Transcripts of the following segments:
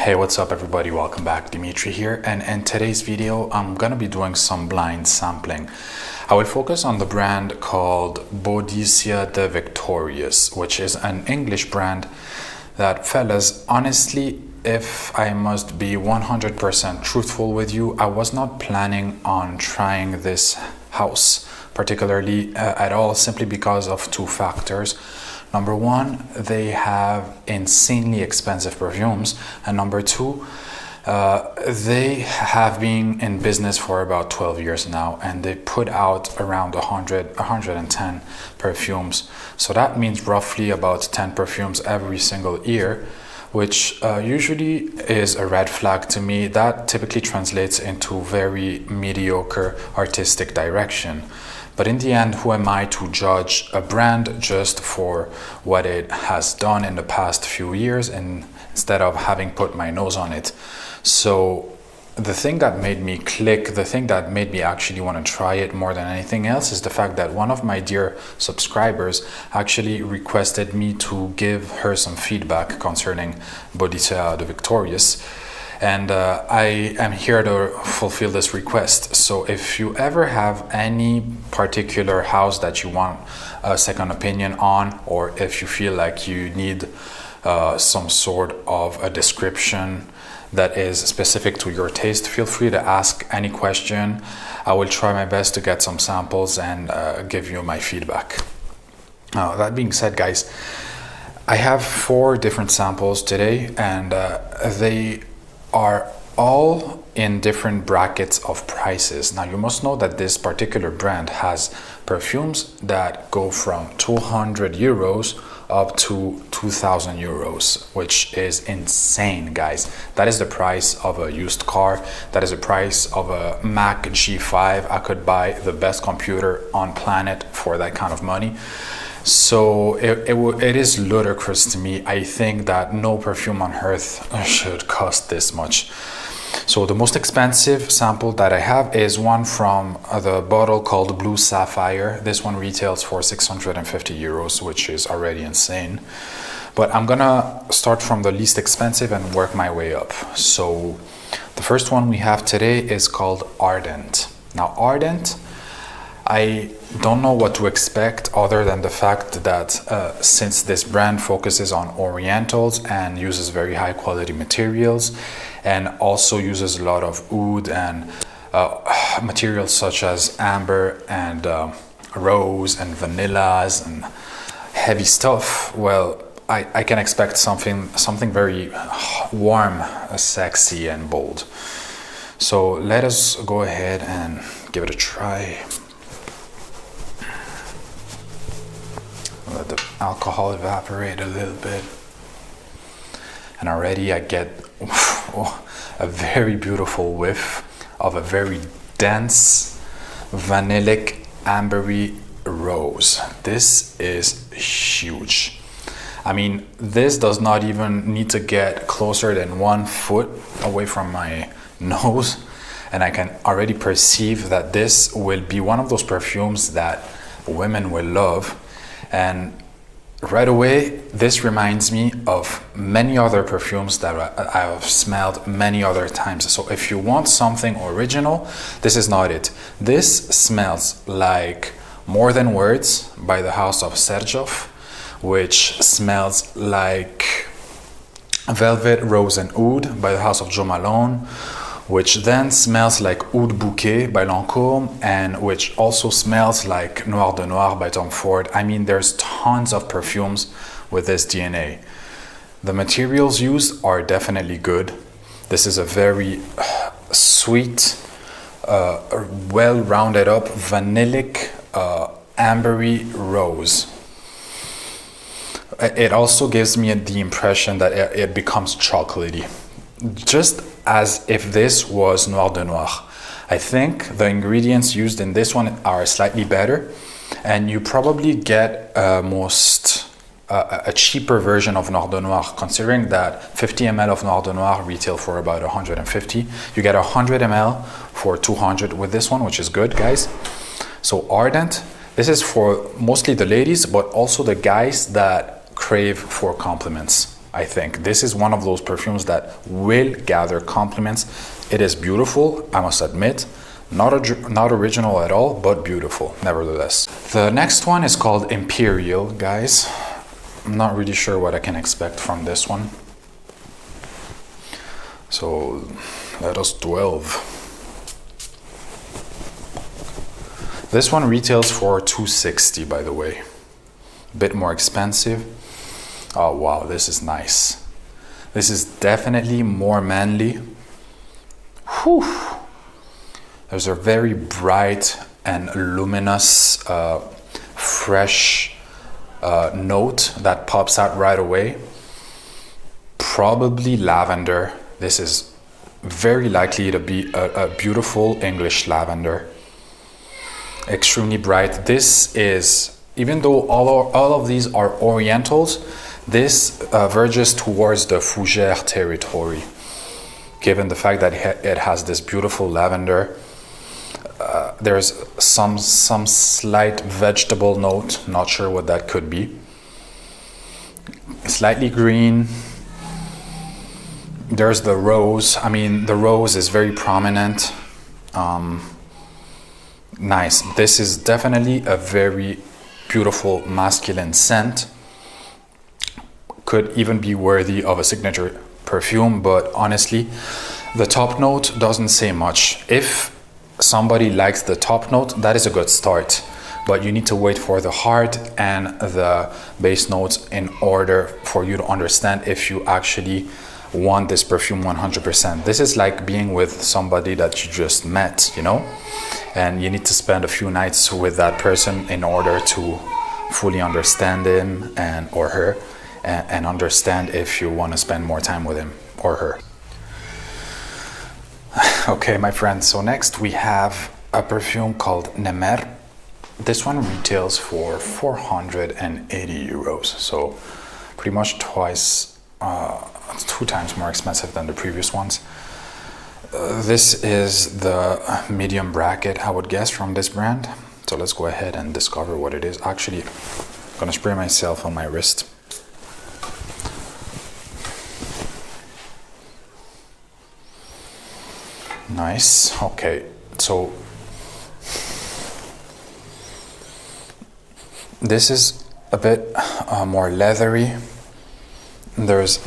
Hey, what's up everybody? Welcome back. Dimitri here, and in today's video I'm gonna be doing some blind sampling. I will focus on the brand called Boadicea The Victorious, which is an English brand that, fellas, honestly, if I must be 100% truthful with you, I was not planning on trying this house particularly at all, simply because of two factors. Number one, they have insanely expensive perfumes, and number two, they have been in business for about 12 years now, and they put out around 110 perfumes. So that means roughly about 10 perfumes every single year, which usually is a red flag to me. That typically translates into very mediocre artistic direction. But in the end, who am I to judge a brand just for what it has done in the past few years, and instead of having put my nose on it? So the thing that made me click, the thing that made me actually want to try it more than anything else, is the fact that one of my dear subscribers actually requested me to give her some feedback concerning Boadicea The Victorious. And I am here to fulfill this request. So if you ever have any particular house that you want a second opinion on, or if you feel like you need some sort of a description that is specific to your taste, feel free to ask any question. I will try my best to get some samples and give you my feedback. That being said, guys, I have 4 different samples today, and they are all in different brackets of prices. Now, you must know that this particular brand has perfumes that go from 200 euros up to 2,000 euros, which is insane, guys. That is the price of a used car. That is the price of a Mac G5. I could buy the best computer on planet for that kind of money. So it is ludicrous to me. I think that no perfume on earth should cost this much. So the most expensive sample that I have is one from the bottle called Blue Sapphire. This one retails for 650 euros, which is already insane. But I'm gonna start from the least expensive and work my way up. So the first one we have today is called Ardent. Now, Ardent, I don't know what to expect other than the fact that since this brand focuses on orientals and uses very high quality materials, and also uses a lot of oud and materials such as amber and rose and vanillas and heavy stuff, well, I can expect something very warm, sexy and bold. So let us go ahead and give it a try. Let the alcohol evaporate a little bit, and already I get a very beautiful whiff of a very dense vanillic ambery rose. This is huge. I mean, this does not even need to get closer than 1 foot away from my nose, and I can already perceive that this will be one of those perfumes that women will love. And right away, this reminds me of many other perfumes that I have smelled many other times. So if you want something original, this is not it. This smells like More Than Words by the house of Serjoff, which smells like Velvet, Rose and Oud by the house of Jo Malone, which then smells like Oud Bouquet by Lancôme, and which also smells like Noir de Noir by Tom Ford. I mean, there's tons of perfumes with this DNA. The materials used are definitely good. This is a very sweet, well rounded up vanillic ambery rose. It also gives me the impression that it becomes chocolatey, just as if this was Noir de Noir. I think the ingredients used in this one are slightly better, and you probably get a cheaper version of Noir de Noir, considering that 50 ml of Noir de Noir retail for about 150. You get 100 ml for 200 with this one, which is good, guys. So Ardent, this is for mostly the ladies, but also the guys that crave for compliments. I think. This is one of those perfumes that will gather compliments. It is beautiful, I must admit. Not original at all, but beautiful, nevertheless. The next one is called Imperial, guys. I'm not really sure what I can expect from this one. So let us delve. This one retails for $260, by the way. A bit more expensive. Oh wow, this is nice. This is definitely more manly. Whew. There's a very bright and luminous, fresh note that pops out right away. Probably lavender. This is very likely to be a beautiful English lavender. Extremely bright. This is, even though all of these are orientals, this verges towards the fougère territory, given the fact that it has this beautiful lavender. There's some slight vegetable note, not sure what that could be. Slightly green. There's the rose. I mean, the rose is very prominent. Nice. This is definitely a very beautiful masculine scent. Could even be worthy of a signature perfume, but honestly, the top note doesn't say much. If somebody likes the top note, that is a good start, but you need to wait for the heart and the base notes in order for you to understand if you actually want this perfume 100%. This is like being with somebody that you just met, you know, and you need to spend a few nights with that person in order to fully understand him and or her, and understand if you want to spend more time with him or her. Okay, my friends, so next we have a perfume called Nemer. This one retails for 480 euros, so pretty much two times more expensive than the previous ones. This is the medium bracket, I would guess, from this brand. So let's go ahead and discover what it is. Actually, I'm gonna spray myself on my wrist. Nice. Okay, so this is a bit more leathery. There's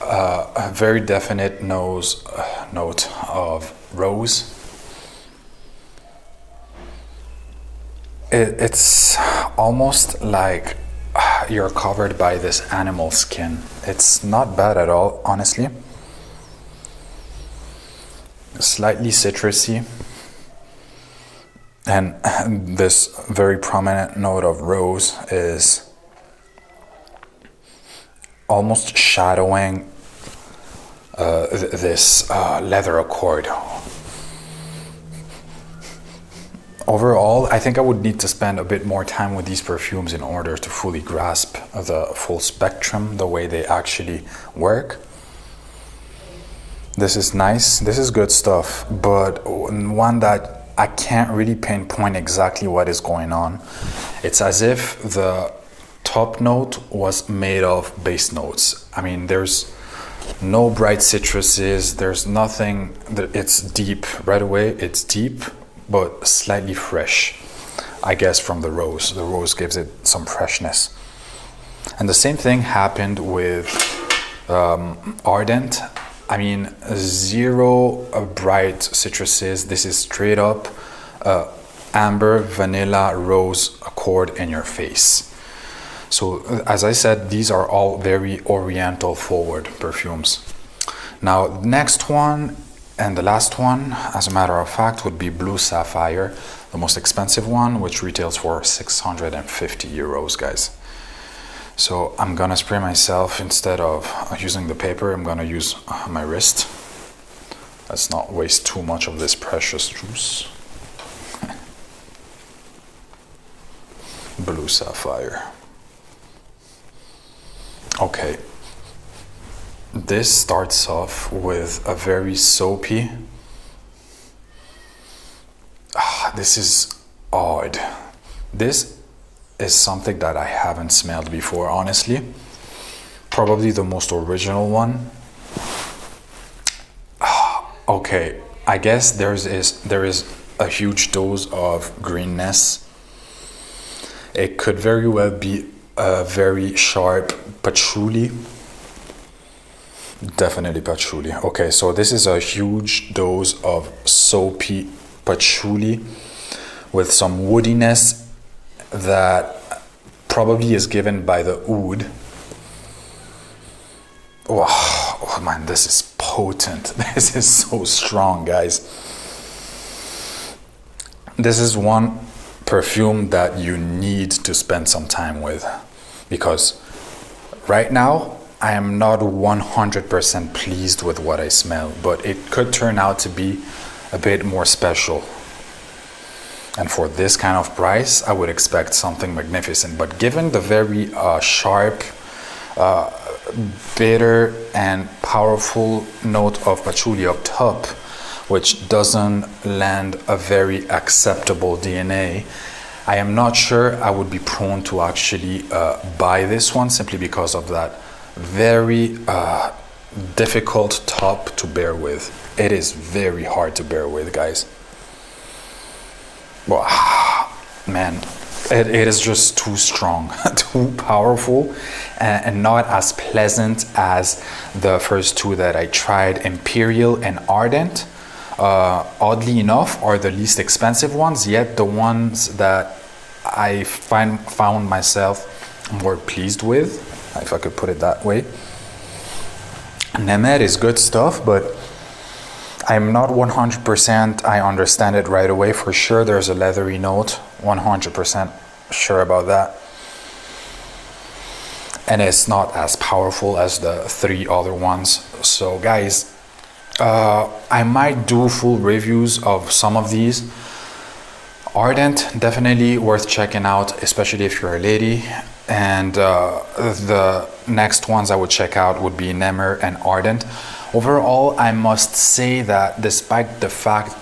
a very definite note of rose. It's almost like you're covered by this animal skin. It's not bad at all, honestly. Slightly citrusy, and this very prominent note of rose is almost shadowing this leather accord. Overall, I think I would need to spend a bit more time with these perfumes in order to fully grasp the full spectrum, the way they actually work. This is nice, this is good stuff, but one that I can't really pinpoint exactly what is going on. It's as if the top note was made of base notes. I mean, there's no bright citruses, there's nothing, it's deep right away, it's deep, but slightly fresh, I guess, from the rose. The rose gives it some freshness. And the same thing happened with Ardent. I mean, zero bright citruses. This is straight up amber, vanilla, rose accord in your face. So as I said, these are all very oriental forward perfumes. Now, next one and the last one, as a matter of fact, would be Blue Sapphire, the most expensive one, which retails for 650 euros, guys. So I'm gonna spray myself instead of using the paper. I'm gonna use my wrist. Let's not waste too much of this precious juice. Blue Sapphire. Okay. This starts off with a very soapy. This is odd. This is something that I haven't smelled before, honestly. probably the most original one. Okay, I guess there is a huge dose of greenness. It could very well be a very sharp patchouli. Definitely patchouli. Okay, so this is a huge dose of soapy patchouli with some woodiness that probably is given by the oud. Oh man, this is potent. This is so strong, guys. This is one perfume that you need to spend some time with, because right now I am not 100% pleased with what I smell, but it could turn out to be a bit more special. And for this kind of price, I would expect something magnificent. But given the very sharp, bitter and powerful note of patchouli up top, which doesn't lend a very acceptable DNA, I am not sure I would be prone to actually buy this one, simply because of that very difficult top to bear with. It is very hard to bear with, guys. Well, man, it is just too strong, too powerful, and not as pleasant as the first two that I tried, Imperial and Ardent. Oddly enough, are the least expensive ones, yet the ones that I found myself more pleased with, if I could put it that way. Nemer is good stuff, but I'm not 100% I understand it right away. For sure there's a leathery note, 100% sure about that. And it's not as powerful as the three other ones. So guys, I might do full reviews of some of these. Ardent, definitely worth checking out, especially if you're a lady. And the next ones I would check out would be Nemer and Ardent. Overall, I must say that despite the fact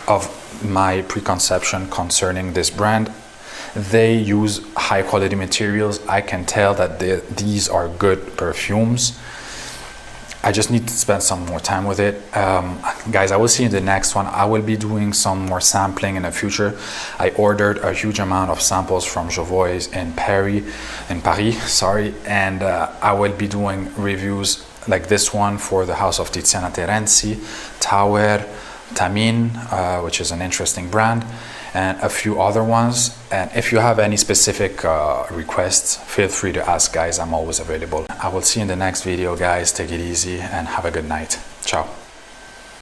of my preconception concerning this brand, they use high quality materials. I can tell that these are good perfumes. I just need to spend some more time with it. Guys, I will see you in the next one. I will be doing some more sampling in the future. I ordered a huge amount of samples from Jovois in Paris, and I will be doing reviews like this one for the house of Tiziana Terenzi, Tower, Tamin, which is an interesting brand, and a few other ones. And if you have any specific requests, feel free to ask, guys. I'm always available. I will see you in the next video, guys. Take it easy and have a good night. Ciao.